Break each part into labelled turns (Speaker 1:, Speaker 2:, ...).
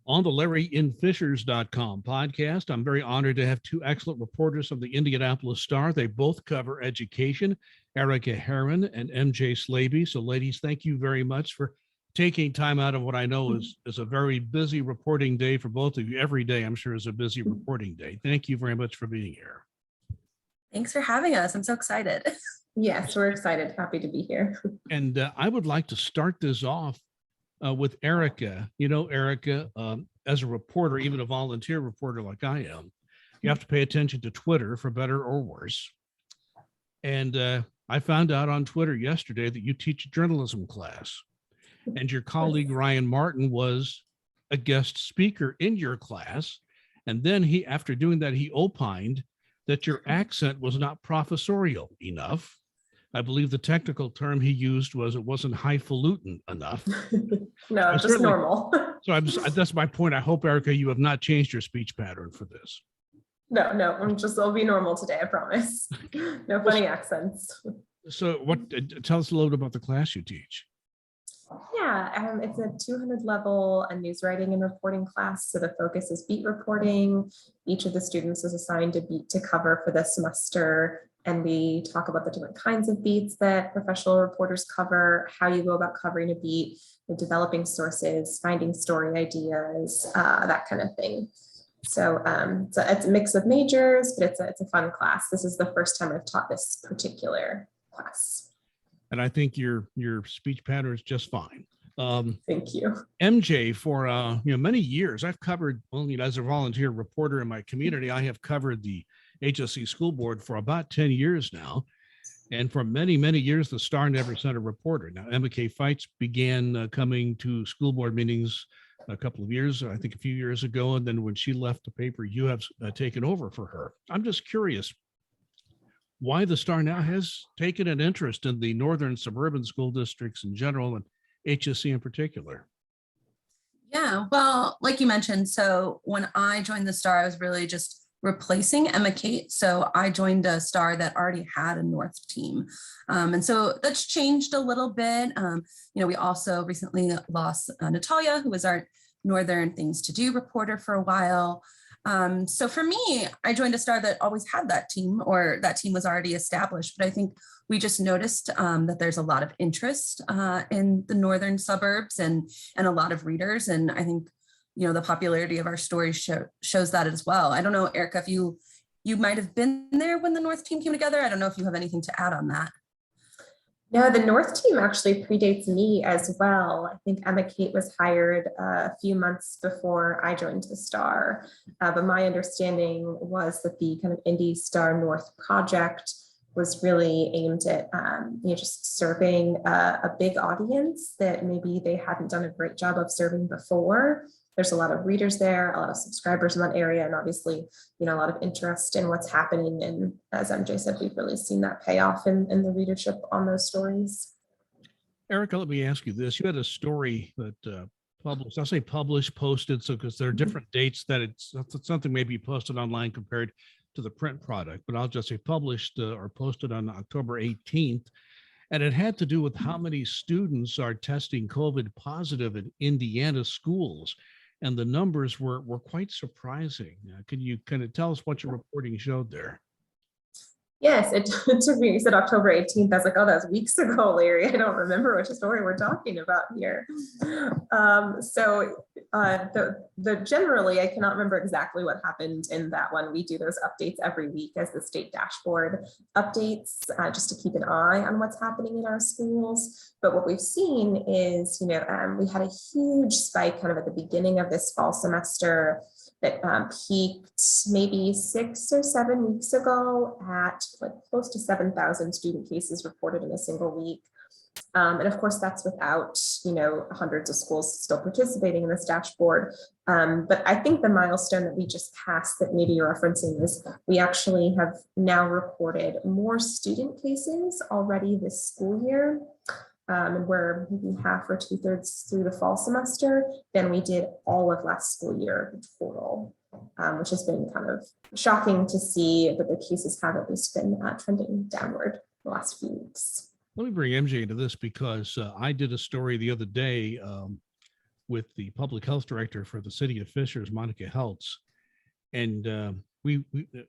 Speaker 1: On the LarryInFishers.com podcast, I'm very honored to have two excellent reporters from the Indianapolis Star. They both cover education, Arika Herron and MJ Slaby. So ladies, thank you very much for taking time out of what I know is a very busy reporting day for both of you. Every day, I'm sure, is a busy reporting day. Thank you very much for being here.
Speaker 2: Thanks for having us. I'm so excited.
Speaker 3: Yes, we're excited. Happy to be here.
Speaker 1: And I would like to start this off with Arika. You know, Arika, as a reporter, even a volunteer reporter like I am, you have to pay attention to Twitter for better or worse. And I found out on Twitter yesterday that you teach a journalism class, and your colleague Ryan Martin was a guest speaker in your class. And then after doing that, he opined that your accent was not professorial enough. I believe the technical term he used was it wasn't highfalutin enough.
Speaker 3: No, just normal.
Speaker 1: So that's my point. I hope, Arika, you have not changed your speech pattern for this.
Speaker 3: No, I'll be normal today, I promise. No funny accents.
Speaker 1: So tell us a little bit about the class you teach.
Speaker 3: Yeah, it's a 200 level news writing and reporting class. So the focus is beat reporting. Each of the students is assigned a beat to cover for the semester. And we talk about the different kinds of beats that professional reporters cover, how you go about covering a beat, developing sources, finding story ideas, that kind of thing. So it's a mix of majors, but it's a fun class. This is the first time I've taught this particular class.
Speaker 1: And I think your speech pattern is just fine.
Speaker 3: Thank you.
Speaker 1: MJ, for many years, I've covered, as a volunteer reporter in my community, I have covered the HSC school board for about 10 years now. And for many, many years, the Star never sent a reporter. Now, Emma K. Feitz began coming to school board meetings a couple of years, I think a few years ago. And then when she left the paper, you have taken over for her. I'm just curious why the Star now has taken an interest in the northern suburban school districts in general and HSC in particular.
Speaker 2: Yeah, well, like you mentioned, so when I joined the Star, I was really just replacing Emma Kate. So I joined a Star that already had a North team. And so that's changed a little bit. We also recently lost Natalia, who was our Northern Things to Do reporter for a while. So for me, I joined a Star that always had that team, or that team was already established. But I think we just noticed that there's a lot of interest in the northern suburbs and a lot of readers. And I think, the popularity of our story shows that as well. I don't know, Arika, if you might have been there when the North team came together. I don't know if you have anything to add on that.
Speaker 3: No, the North team actually predates me as well. I think Emma Kate was hired a few months before I joined the Star. But my understanding was that the kind of Indy Star North project was really aimed at just serving a big audience that maybe they hadn't done a great job of serving before. There's a lot of readers there, a lot of subscribers in that area, and obviously, a lot of interest in what's happening. And as MJ said, we've really seen that pay off in the readership on those stories.
Speaker 1: Arika, let me ask you this. You had a story that published, I'll say published, posted, so because there are different dates that it's something maybe posted online compared to the print product, but I'll just say published or posted on October 18th. And it had to do with how many students are testing COVID positive in Indiana schools. And the numbers were quite surprising. Can you kind of tell us what your reporting showed there?
Speaker 3: Yes, it took me, you said October 18th. I was like, oh, that was weeks ago, Larry. I don't remember which story we're talking about here. Generally, I cannot remember exactly what happened in that one. We do those updates every week as the state dashboard updates, just to keep an eye on what's happening in our schools. But what we've seen is, we had a huge spike kind of at the beginning of this fall semester that peaked maybe 6 or 7 weeks ago at close to 7,000 student cases reported in a single week. And of course, that's without, hundreds of schools still participating in this dashboard. But I think the milestone that we just passed that maybe you're referencing is we actually have now reported more student cases already this school year. And we're maybe half or 2/3 through the fall semester than we did all of last school year total, which has been kind of shocking to see, but the cases have at least been trending downward the last few weeks.
Speaker 1: Let me bring MJ into this because I did a story the other day with the public health director for the city of Fishers, Monica Heltz, and we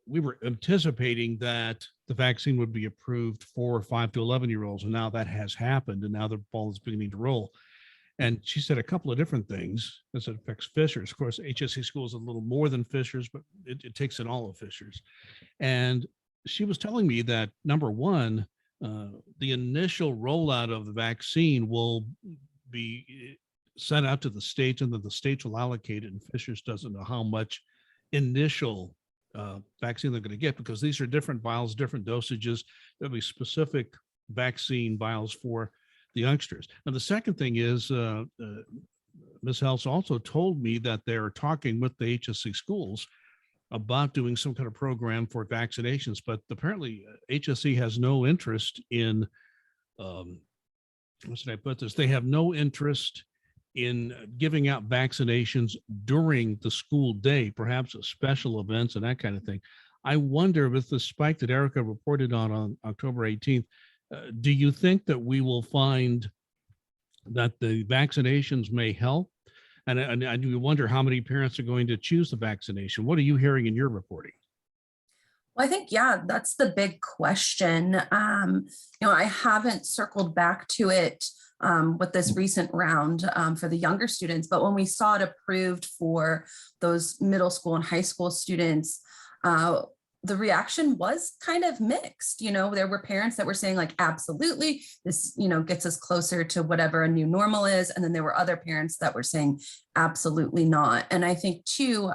Speaker 1: were anticipating that the vaccine would be approved for 5 to 11-year-olds, and now that has happened, and now the ball is beginning to roll. And she said a couple of different things as it affects Fishers. Of course, HSC school is a little more than Fishers, but it takes in all of Fishers. And she was telling me that, number one, the initial rollout of the vaccine will be sent out to the states, and then the states will allocate it, and Fishers doesn't know how much initial vaccine they're going to get, because these are different vials, different dosages. There'll be specific vaccine vials for the youngsters. Now, the second thing is, Ms. Heltz also told me that they're talking with the HSC schools about doing some kind of program for vaccinations, but apparently HSC has no interest in, how should I put this? They have no interest in giving out vaccinations during the school day, perhaps at special events and that kind of thing. I wonder, with the spike that Arika reported on October 18th, do you think that we will find that the vaccinations may help? And I do wonder how many parents are going to choose the vaccination. What are you hearing in your reporting?
Speaker 2: Well, I think, yeah, that's the big question. I haven't circled back to it with this recent round for the younger students, but when we saw it approved for those middle school and high school students, the reaction was kind of mixed. There were parents that were saying, like, absolutely, this, gets us closer to whatever a new normal is. And then there were other parents that were saying, absolutely not. And I think too,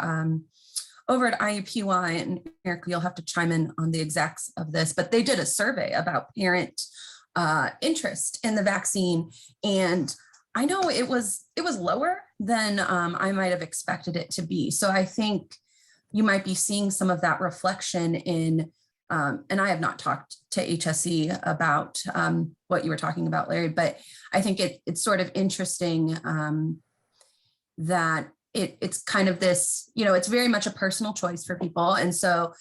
Speaker 2: over at IUPUI, and Eric, you'll have to chime in on the exacts of this, but they did a survey about parent interest in the vaccine. And I know it was lower than I might have expected it to be. So I think you might be seeing some of that reflection in, and I have not talked to HSE about what you were talking about, Larry, but I think it's sort of interesting that it's kind of this, it's very much a personal choice for people. And so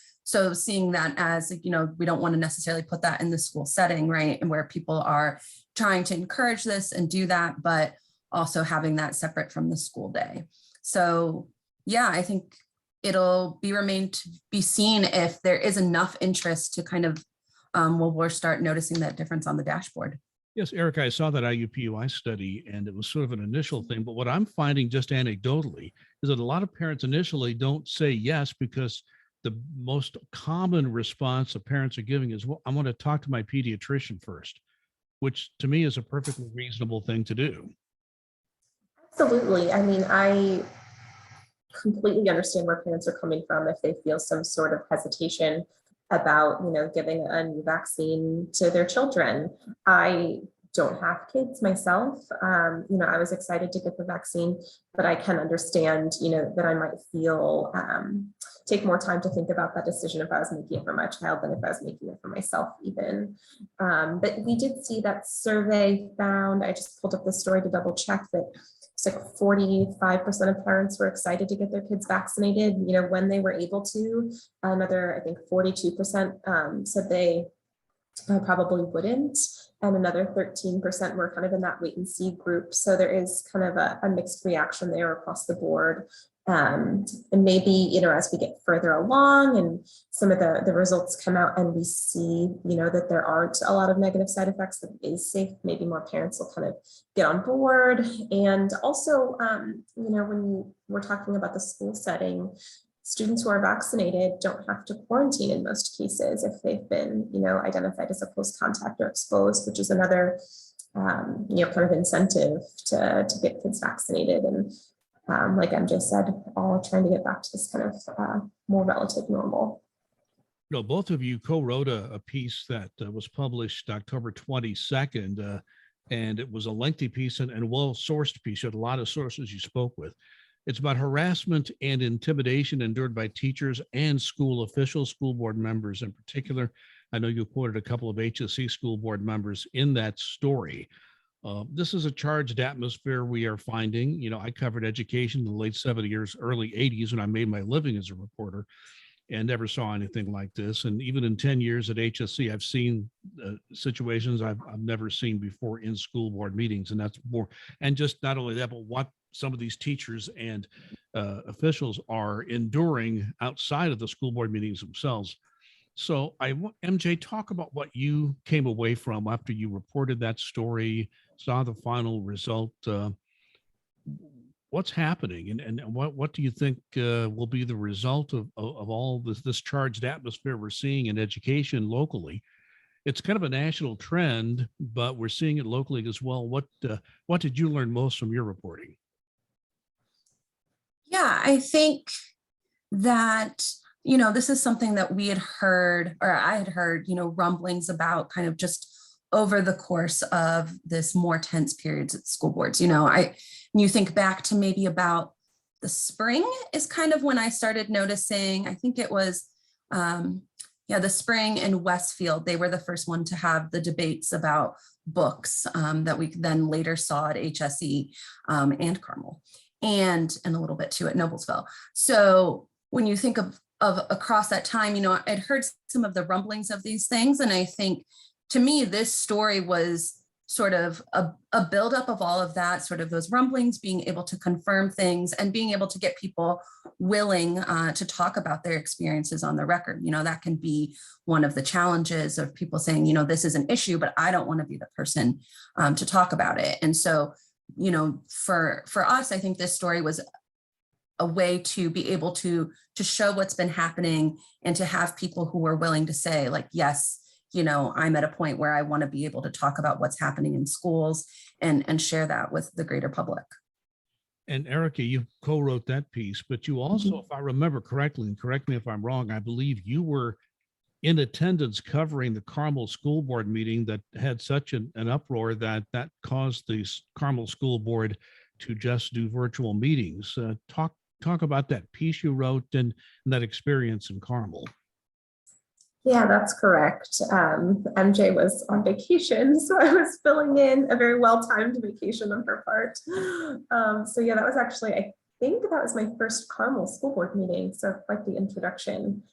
Speaker 2: seeing that as, we don't want to necessarily put that in the school setting, right? And where people are trying to encourage this and do that, but also having that separate from the school day. So yeah, I think it'll remain to be seen if there is enough interest to kind of, we'll start noticing that difference on the dashboard.
Speaker 1: Yes, Eric, I saw that IUPUI study, and it was sort of an initial thing. But what I'm finding just anecdotally is that a lot of parents initially don't say yes, because the most common response that parents are giving is, well, I want to talk to my pediatrician first, which to me is a perfectly reasonable thing to do.
Speaker 3: Absolutely. I mean, I completely understand where parents are coming from if they feel some sort of hesitation about, giving a new vaccine to their children. I don't have kids myself. I was excited to get the vaccine, but I can understand, that I might feel, take more time to think about that decision if I was making it for my child than if I was making it for myself even. But we did see that survey found, I just pulled up the story to double check, that it's like 45% of parents were excited to get their kids vaccinated, when they were able to. Another, I think 42% said they probably wouldn't. And another 13% were kind of in that wait and see group. So there is kind of a mixed reaction there across the board. And maybe, as we get further along and some of the results come out and we see, that there aren't a lot of negative side effects, that it is safe, maybe more parents will kind of get on board. And also, when we're talking about the school setting, students who are vaccinated don't have to quarantine in most cases if they've been, identified as a close contact or exposed, which is another, kind of incentive to get kids vaccinated. And like MJ said, all trying to get back to this kind of more relative normal.
Speaker 1: Both of you co-wrote a piece that was published October 22nd, and it was a lengthy piece and well-sourced piece. You had a lot of sources you spoke with. It's about harassment and intimidation endured by teachers and school officials, school board members in particular. I know you quoted a couple of HSC school board members in that story. This is a charged atmosphere we are finding. I covered education in the late 70s, early 80s when I made my living as a reporter, and never saw anything like this. And even in 10 years at HSC, I've seen situations I've never seen before in school board meetings. And that's more, and just not only that, but what some of these teachers and officials are enduring outside of the school board meetings themselves. So MJ, talk about what you came away from after you reported that story, saw the final result. What's happening, and what do you think will be the result of all this charged atmosphere we're seeing in education locally? It's kind of a national trend, but we're seeing it locally as well. What did you learn most from your reporting?
Speaker 2: Yeah, I think that, this is something that we had heard, or I had heard, rumblings about kind of just over the course of this more tense periods at school boards. You think back to maybe about the spring is kind of when I started noticing, I think it was, the spring in Westfield, they were the first one to have the debates about books that we then later saw at HSE and Carmel, and a little bit too at Noblesville. So when you think of across that time, I'd heard some of the rumblings of these things. And I think to me, this story was sort of a buildup of all of that, sort of those rumblings, being able to confirm things and being able to get people willing to talk about their experiences on the record. That can be one of the challenges of people saying, this is an issue, but I don't want to be the person to talk about it. And so, for us, I think this story was a way to be able to show what's been happening and to have people who are willing to say, like, yes, I'm at a point where I want to be able to talk about what's happening in schools and share that with the greater public.
Speaker 1: And Arika, you co-wrote that piece, but you also, if I remember correctly, and correct me if I'm wrong, I believe you were in attendance covering the Carmel School Board meeting that had such an uproar that caused the Carmel School Board to just do virtual meetings. Talk about that piece you wrote and that experience in Carmel.
Speaker 3: Yeah, that's correct. MJ was on vacation, so I was filling in a very well-timed vacation on her part. So yeah, that was actually, I think that was my first Carmel School Board meeting, so quite the introduction.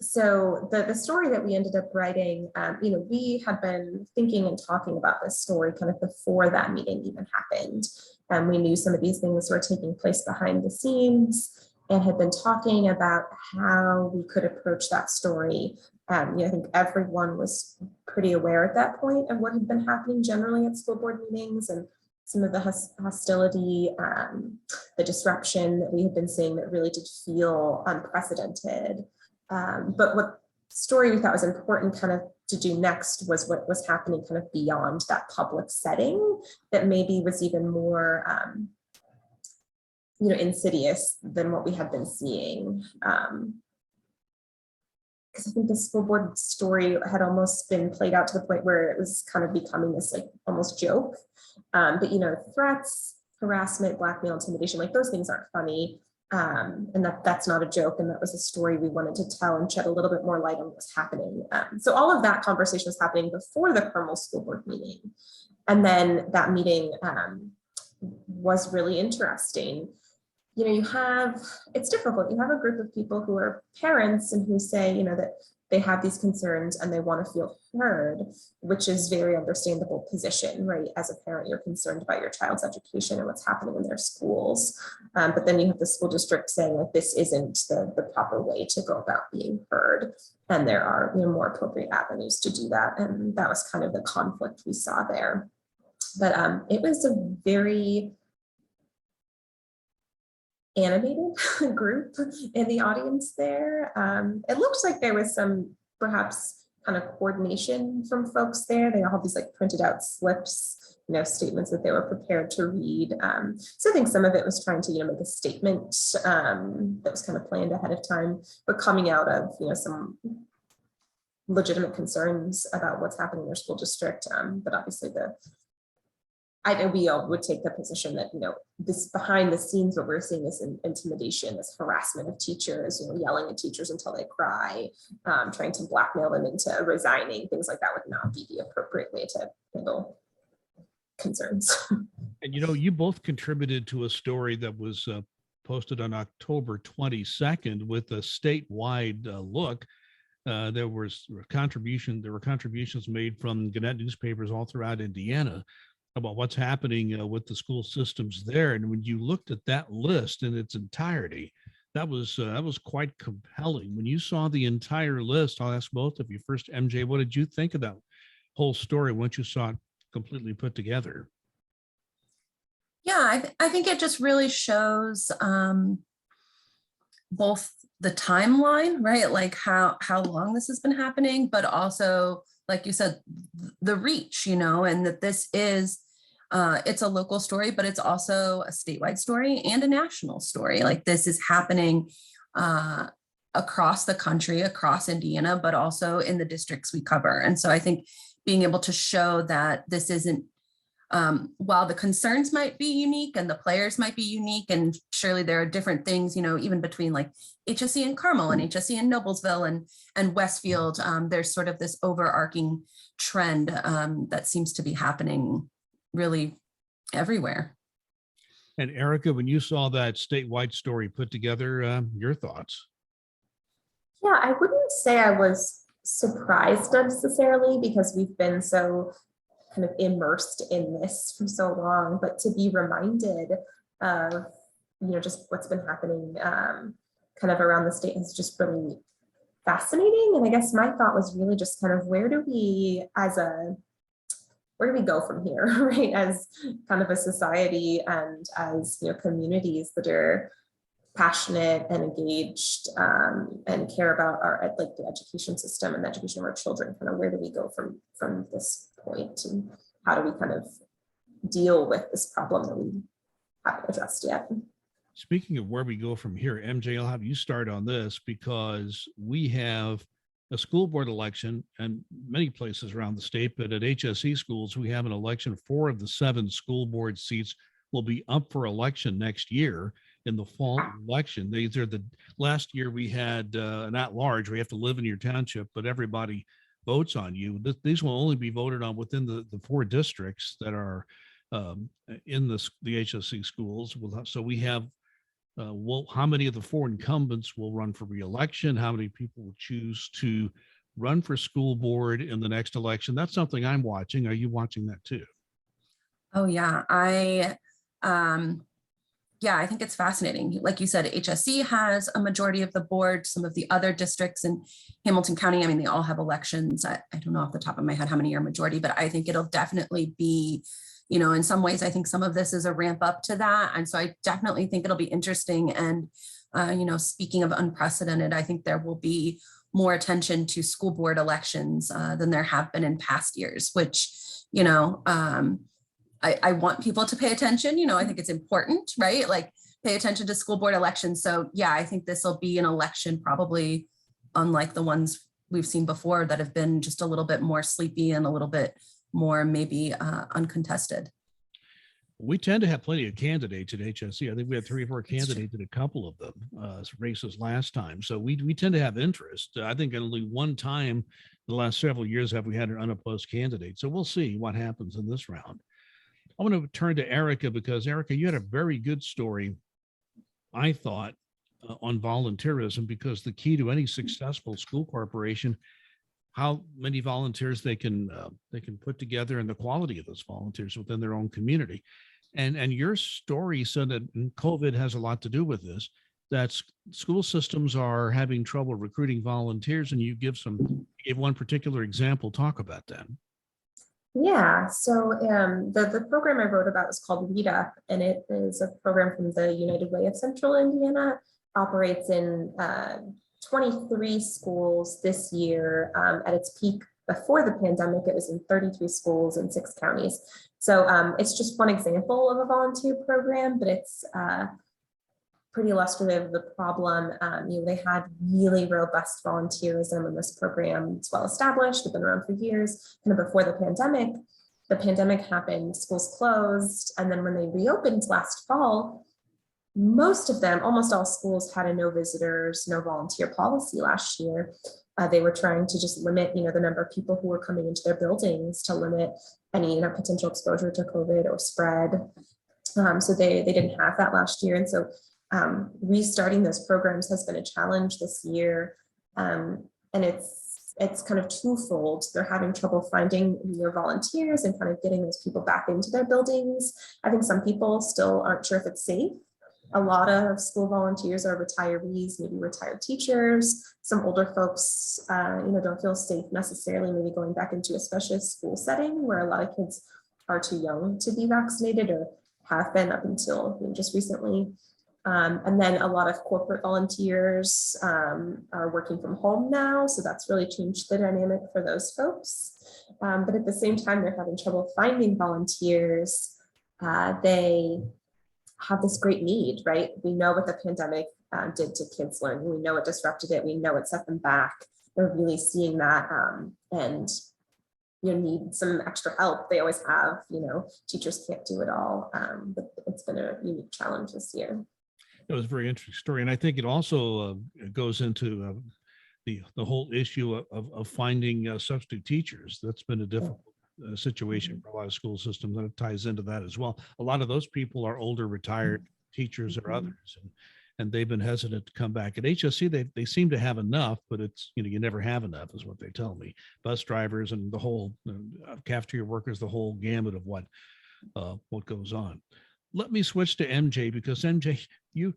Speaker 3: So the story that we ended up writing, we had been thinking and talking about this story kind of before that meeting even happened. We knew some of these things were taking place behind the scenes, and had been talking about how we could approach that story. I think everyone was pretty aware at that point of what had been happening generally at school board meetings and some of the hostility, the disruption that we had been seeing that really did feel unprecedented. But what story we thought was important kind of to do next was what was happening kind of beyond that public setting that maybe was even more insidious than what we had been seeing. Because I think the school board story had almost been played out to the point where it was kind of becoming this like almost joke. But threats, harassment, blackmail, intimidation, like those things aren't funny. And that's not a joke. And that was a story we wanted to tell and shed a little bit more light on what's happening. So all of that conversation was happening before the Carmel School Board meeting. And then that meeting was really interesting. It's difficult. You have a group of people who are parents and who say, that they have these concerns and they want to feel heard, which is very understandable position, right? As a parent, you're concerned about your child's education and what's happening in their schools. But then you have the school district saying like, this isn't the proper way to go about being heard. And there are more appropriate avenues to do that. And that was kind of the conflict we saw there. But it was a very animated group in the audience there. It looked like there was some perhaps kind of coordination from folks there. They all had these like printed out slips, statements that they were prepared to read. So I think some of it was trying to, make a statement that was kind of planned ahead of time, but coming out of, some legitimate concerns about what's happening in their school district. But obviously I know we all would take the position that, this behind the scenes, what we're seeing is intimidation, this harassment of teachers, yelling at teachers until they cry, trying to blackmail them into resigning, things like that would not be the appropriate way to handle concerns.
Speaker 1: And, you both contributed to a story that was posted on October 22nd with a statewide look. There were contributions made from Gannett newspapers all throughout Indiana. about what's happening with the school systems there. And when you looked at that list in its entirety, that was quite compelling. When you saw the entire list, I'll ask both of you first. MJ, what did you think of that whole story once you saw it completely put together?
Speaker 2: Yeah, I think it just really shows both the timeline, right? Like how long this has been happening, but also, like you said, the reach, and that this is, it's a local story, but it's also a statewide story and a national story. Like this is happening across the country, across Indiana, but also in the districts we cover. And so I think being able to show that this isn't, while the concerns might be unique and the players might be unique, and surely there are different things, even between like HSE and Carmel and HSE and Noblesville and Westfield, there's sort of this overarching trend that seems to be happening really everywhere.
Speaker 1: And Arika, when you saw that statewide story put together, your thoughts?
Speaker 3: Yeah, I wouldn't say I was surprised necessarily because we've been so kind of immersed in this for so long, but to be reminded of, just what's been happening kind of around the state is just really fascinating. And I guess my thought was really just kind of where do we go from here, right? As kind of a society and as, communities that are passionate and engaged and care about the education system and the education of our children. Kind of where do we go from this point, and how do we kind of deal with this problem that we haven't addressed yet?
Speaker 1: Speaking of where we go from here, MJ, I'll have you start on this because we have a school board election and many places around the state, but at HSE schools, we have an election. 4 of the 7 school board seats will be up for election next year in the fall election. These are the last year we had an at-large, we have to live in your township, but everybody votes on you. These will only be voted on within the 4 districts that are in the HSC schools. So we have, how many of the 4 incumbents will run for re-election? How many people will choose to run for school board in the next election? That's something I'm watching. Are you watching that too?
Speaker 2: Oh yeah, I think it's fascinating. Like you said, HSC has a majority of the board. Some of the other districts in Hamilton County, I mean, they all have elections. I don't know off the top of my head how many are majority, but I think it'll definitely be, in some ways, I think some of this is a ramp up to that. And so I definitely think it'll be interesting. And, speaking of unprecedented, I think there will be more attention to school board elections than there have been in past years, which, I want people to pay attention. I think it's important, right? Like pay attention to school board elections. So yeah, I think this will be an election probably unlike the ones we've seen before that have been just a little bit more sleepy and a little bit more maybe uncontested.
Speaker 1: We tend to have plenty of candidates at HSC. I think we had 3 or 4 candidates in a couple of them races last time. So we tend to have interest. I think only one time the last several years have we had an unopposed candidate. So we'll see what happens in this round. I want to turn to Arika because Arika, you had a very good story, I thought, on volunteerism, because the key to any successful school corporation, how many volunteers they can put together and the quality of those volunteers within their own community. And your story said that COVID has a lot to do with this, that school systems are having trouble recruiting volunteers, and you gave one particular example. Talk about that.
Speaker 3: Yeah, so the program I wrote about is called Lead Up, and it is a program from the United Way of Central Indiana, operates in 23 schools this year. At its peak before the pandemic, it was in 33 schools in 6 counties. So it's just one example of a volunteer program, but it's pretty illustrative of the problem. They had really robust volunteerism in this program. It's well established, they've been around for years. Kind of before the pandemic happened, schools closed. And then when they reopened last fall, most of them, almost all schools had a no visitors, no volunteer policy last year. They were trying to just limit, the number of people who were coming into their buildings to limit any, potential exposure to COVID or spread. So they didn't have that last year. And so restarting those programs has been a challenge this year. And it's it's kind of twofold. They're having trouble finding volunteers and kind of getting those people back into their buildings. I think some people still aren't sure if it's safe. A lot of school volunteers are retirees, maybe retired teachers. Some older folks, don't feel safe necessarily, maybe going back into especially a school setting where a lot of kids are too young to be vaccinated or have been up until just recently. And then a lot of corporate volunteers are working from home now. So that's really changed the dynamic for those folks. But at the same time, they're having trouble finding volunteers. They have this great need, right? We know what the pandemic did to kids learning. We know it disrupted it. We know it set them back. They're really seeing that and need some extra help. They always have, teachers can't do it all. But it's been a unique challenge this year.
Speaker 1: It was a very interesting story. And I think it also goes into the whole issue of finding substitute teachers. That's been a difficult situation for a lot of school systems, and it ties into that as well. A lot of those people are older, retired teachers or others, and they've been hesitant to come back. At HSC, they seem to have enough, but it's, you never have enough is what they tell me. Bus drivers and the whole cafeteria workers, the whole gamut of what goes on. Let me switch to MJ, because MJ, you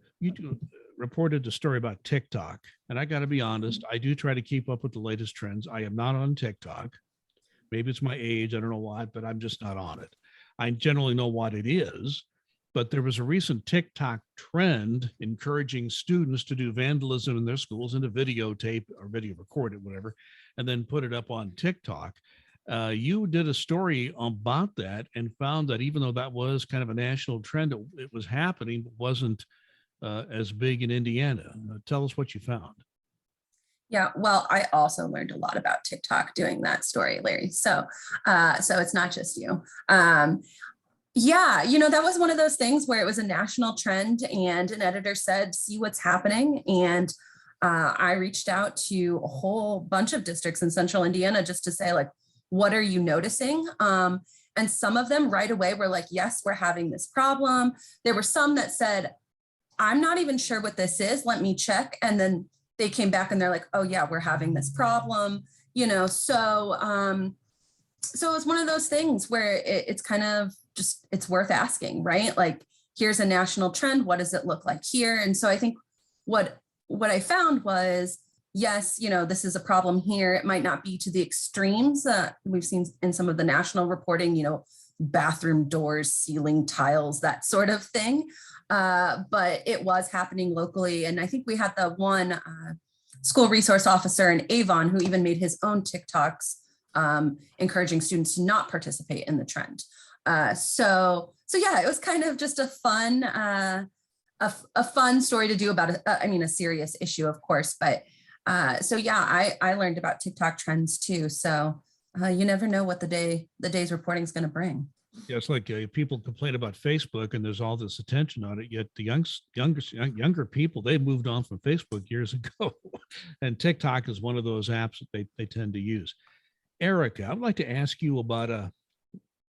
Speaker 1: reported the story about TikTok, and I got to be honest, I do try to keep up with the latest trends. I am not on TikTok. Maybe it's my age, I don't know why, but I'm just not on it. I generally know what it is, but there was a recent TikTok trend encouraging students to do vandalism in their schools and to videotape or video record it, whatever, and then put it up on TikTok. You did a story about that and found that even though that was kind of a national trend, it was happening, but wasn't as big in Indiana. Tell us what you found.
Speaker 2: Yeah, well, I also learned a lot about TikTok doing that story, Larry. So it's not just you. That was one of those things where it was a national trend and an editor said, see what's happening. And I reached out to a whole bunch of districts in central Indiana just to say, like, what are you noticing? And some of them right away were like, yes, we're having this problem. There were some that said, I'm not even sure what this is. Let me check. And then they came back and they're like, oh yeah, we're having this problem, so it was one of those things where it's kind of just, it's worth asking, right? Like, here's a national trend. What does it look like here? And so I think what I found was, yes, this is a problem here. It might not be to the extremes that we've seen in some of the national reporting, bathroom doors, ceiling tiles, that sort of thing. But it was happening locally. And I think we had the one school resource officer in Avon who even made his own TikToks encouraging students to not participate in the trend. So yeah, it was kind of just a fun, a fun story to do about, a serious issue, of course. But I learned about TikTok trends too. So you never know what the day's reporting is going to bring.
Speaker 1: Yeah, it's like people complain about Facebook and there's all this attention on it, yet the younger people, they moved on from Facebook years ago. And TikTok is one of those apps that they tend to use. Arika, I'd like to ask you about a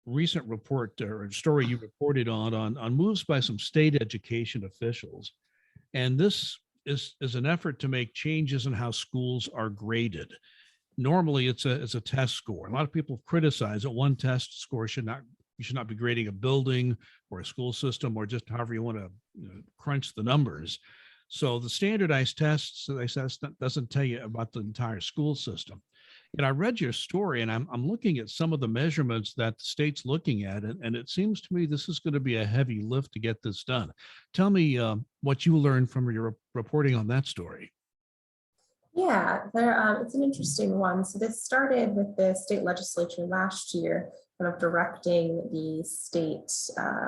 Speaker 1: recent report or a story you reported on moves by some state education officials. And this is an effort to make changes in how schools are graded. Normally it's a test score. A lot of people criticize that one test score you should not be grading a building or a school system or just however you want to crunch the numbers. So the standardized tests, they say, doesn't tell you about the entire school system. And I read your story and I'm looking at some of the measurements that the state's looking at, and it seems to me this is going to be a heavy lift to get this done. Tell me what you learned from your reporting on that story.
Speaker 3: Yeah, it's an interesting one. So this started with the state legislature last year, kind of directing the state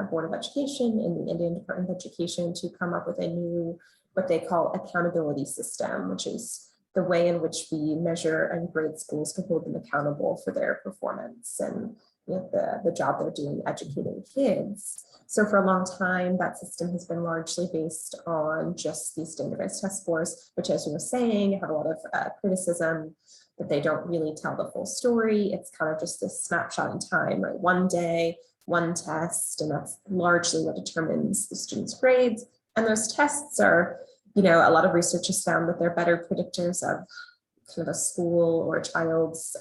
Speaker 3: Board of Education and the Indiana Department of Education to come up with a new, what they call accountability system, which is the way in which we measure and grade schools to hold them accountable for their performance and the job they're doing educating kids. So for a long time, that system has been largely based on just these standardized test scores, which, as you were saying, have a lot of criticism that they don't really tell the full story. It's kind of just this snapshot in time, right? One day, one test, and that's largely what determines the students' grades. And those tests are, a lot of research has found that they're better predictors of kind of a school or a child's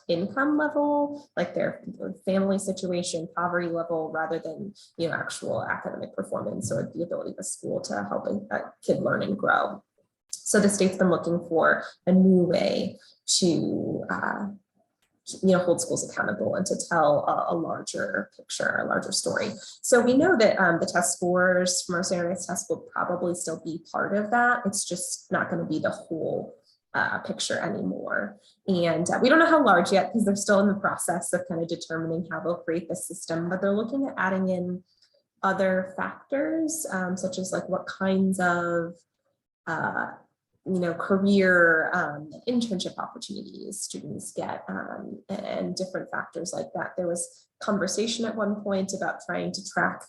Speaker 3: income level, like their family situation, poverty level, rather than, you know, actual academic performance or the ability of a school to help a kid learn and grow. So the state's been looking for a new way to hold schools accountable and to tell a larger picture, a larger story. So we know that the test scores from our standardized test will probably still be part of that. It's just not going to be the whole picture anymore. And we don't know how large yet, because they're still in the process of kind of determining how they'll create the system, but they're looking at adding in other factors, such as like what kinds of career internship opportunities students get, and different factors like that. There was conversation at one point about trying to track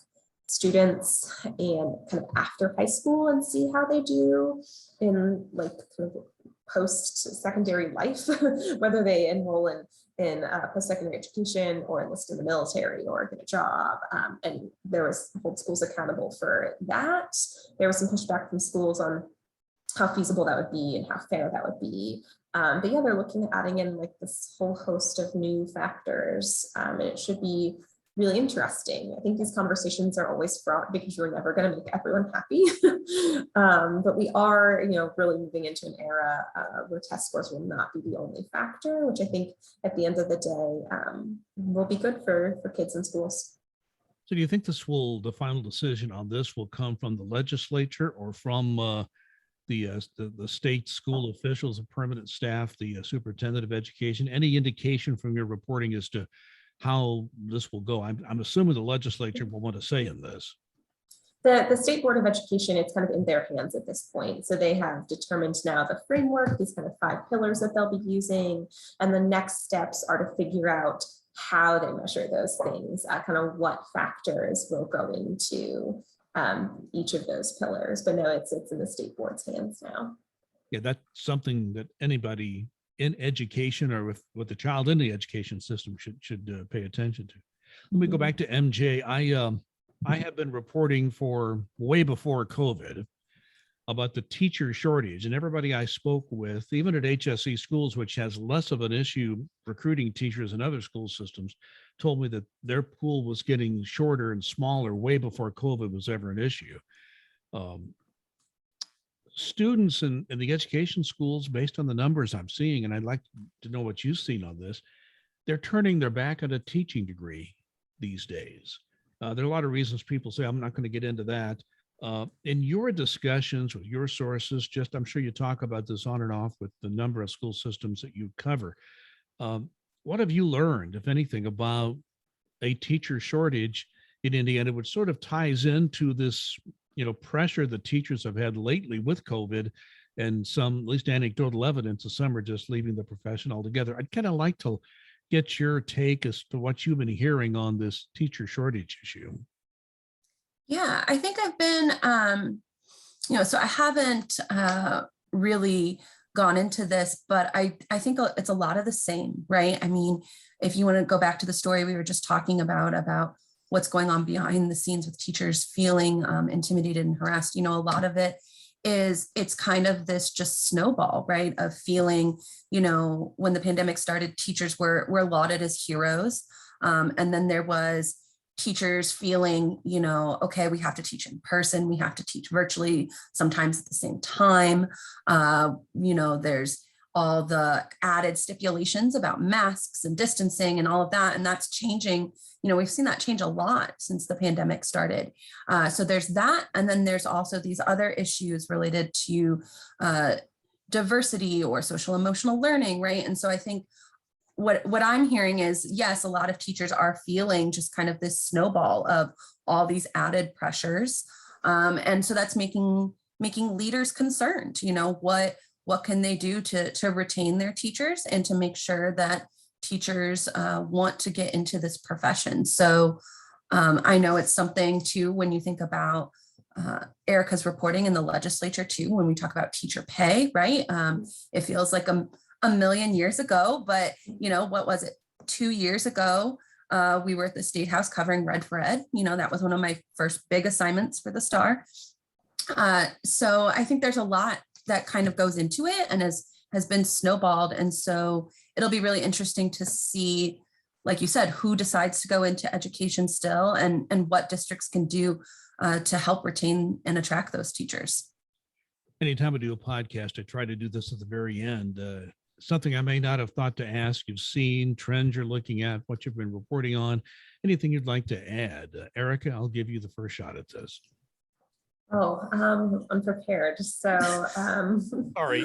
Speaker 3: students and kind of after high school and see how they do in like kind of post-secondary life, whether they enroll in post-secondary education or enlist in the military or get a job. And there was hold schools accountable for that. There was some pushback from schools on how feasible that would be and how fair that would be. But yeah, they're looking at adding in like this whole host of new factors, and it should be really interesting. I think these conversations are always fraught because you're never going to make everyone happy. But we are, really moving into an era where test scores will not be the only factor, which I think at the end of the day will be good for kids in schools.
Speaker 1: So do you think the final decision on this will come from the legislature or from the state school officials, the permanent staff, the superintendent of education? Any indication from your reporting as to how this will go? I'm assuming the legislature will want to say in this.
Speaker 3: The State Board of Education, it's kind of in their hands at this point. So they have determined now the framework, these kind of 5 pillars that they'll be using. And the next steps are to figure out how they measure those things, kind of what factors will go into each of those pillars. But no, it's in the State Board's hands now.
Speaker 1: Yeah, that's something that anybody in education or with the child in the education system should pay attention to. Let me go back to MJ. I have been reporting for way before COVID about the teacher shortage, and everybody I spoke with, even at HSE schools, which has less of an issue recruiting teachers than other school systems, told me that their pool was getting shorter and smaller way before COVID was ever an issue. Students in the education schools, based on the numbers I'm seeing, and I'd like to know what you've seen on this, they're turning their back on a teaching degree these days. There are a lot of reasons people say, I'm not going to get into that. In your discussions with your sources, I'm sure you talk about this on and off with the number of school systems that you cover. What have you learned, if anything, about a teacher shortage in Indiana, which sort of ties into this pressure that teachers have had lately with COVID, and some, at least anecdotal evidence of some are just leaving the profession altogether? I'd kind of like to get your take as to what you've been hearing on this teacher shortage issue.
Speaker 2: Yeah, I think I've been, so I haven't really gone into this, but I think it's a lot of the same, right? I mean, if you want to go back to the story we were just talking about what's going on behind the scenes with teachers feeling intimidated and harassed, a lot of it's kind of this just snowball, right? Of feeling, when the pandemic started, teachers were lauded as heroes. And then there was teachers feeling, okay, we have to teach in person, we have to teach virtually, sometimes at the same time. There's all the added stipulations about masks and distancing and all of that. And that's changing. We've seen that change a lot since the pandemic started. So there's that. And then there's also these other issues related to diversity or social emotional learning, right? And so I think what I'm hearing is, yes, a lot of teachers are feeling just kind of this snowball of all these added pressures. And so that's making leaders concerned, what can they do to retain their teachers and to make sure that teachers want to get into this profession. So I know it's something too, when you think about Arika's reporting in the legislature too, when we talk about teacher pay, right? It feels like a million years ago, but what was it? 2 years ago, we were at the State House covering Red for Ed. That was one of my first big assignments for the Star. So I think there's a lot that kind of goes into it. And as has been snowballed. And so it'll be really interesting to see, like you said, who decides to go into education still, and what districts can do to help retain and attract those teachers.
Speaker 1: Anytime I do a podcast, I try to do this at the very end. Something I may not have thought to ask, you've seen, trends you're looking at, what you've been reporting on, anything you'd like to add. Arika, I'll give you the first shot at this.
Speaker 3: Oh, unprepared. So
Speaker 1: Sorry.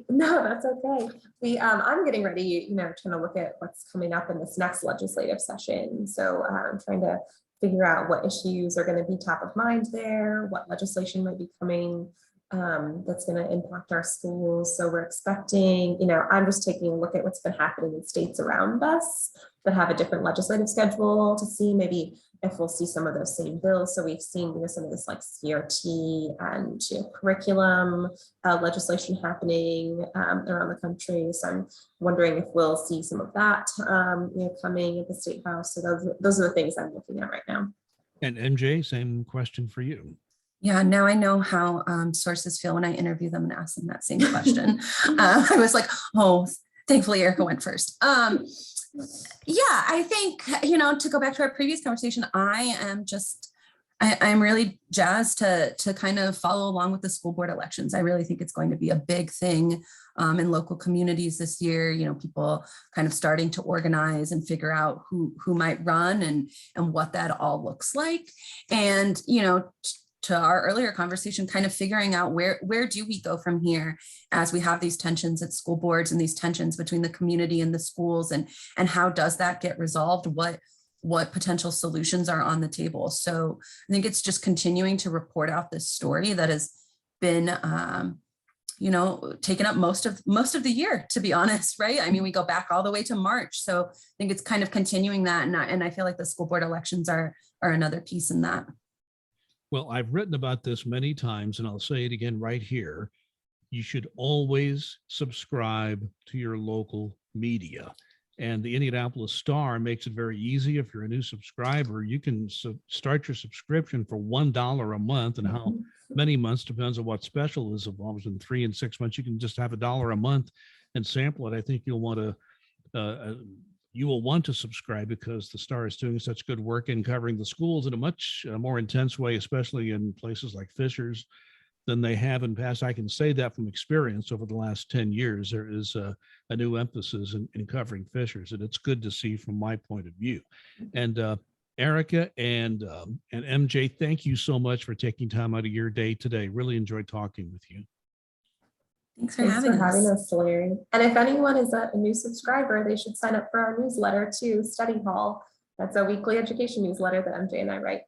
Speaker 3: No, that's okay. I'm getting ready, trying to look at what's coming up in this next legislative session. So I'm trying to figure out what issues are going to be top of mind there, what legislation might be coming that's going to impact our schools. So we're expecting, I'm just taking a look at what's been happening in states around us that have a different legislative schedule to see maybe if we'll see some of those same bills. So we've seen some of this like CRT and curriculum legislation happening around the country. So I'm wondering if we'll see some of that coming at the State House. So those are the things I'm looking at right now. And
Speaker 1: MJ, same question for you.
Speaker 2: Yeah, now I know how sources feel when I interview them and ask them that same question. I was like, oh, thankfully Arika went first. Yeah, I think, to go back to our previous conversation, I'm really jazzed to kind of follow along with the school board elections. I really think it's going to be a big thing in local communities this year. People kind of starting to organize and figure out who might run and what that all looks like. And, to our earlier conversation, kind of figuring out where do we go from here as we have these tensions at school boards and these tensions between the community and the schools, and how does that get resolved? What potential solutions are on the table? So I think it's just continuing to report out this story that has been, taken up most of the year, to be honest, right? I mean, we go back all the way to March. So I think it's kind of continuing that. And I feel like the school board elections are another piece in that.
Speaker 1: Well, I've written about this many times, and I'll say it again right here. You should always subscribe to your local media. And the Indianapolis Star makes it very easy. If you're a new subscriber, you can start your subscription for $1 a month, and how many months depends on what special is involved. In 3 and 6 months, you can just have $1 a month and sample it. I think you'll want to you will want to subscribe, because the Star is doing such good work in covering the schools in a much more intense way, especially in places like Fishers, than they have in past. I can say that from experience. Over the last 10 years, there is a new emphasis in covering Fishers, and it's good to see from my point of view. And Arika and MJ, thank you so much for taking time out of your day today. Really enjoyed talking with you.
Speaker 2: Thanks for having
Speaker 3: us, Larry. And if anyone is a new subscriber, they should sign up for our newsletter too, Study Hall. That's a weekly education newsletter that MJ and I write.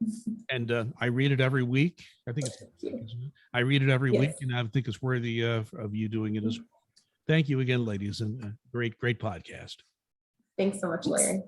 Speaker 3: And
Speaker 1: I read it every week. I think I read it every week, and I think it's worthy of you doing it as well. Thank you again, ladies, and great podcast.
Speaker 3: Thanks so much, Larry.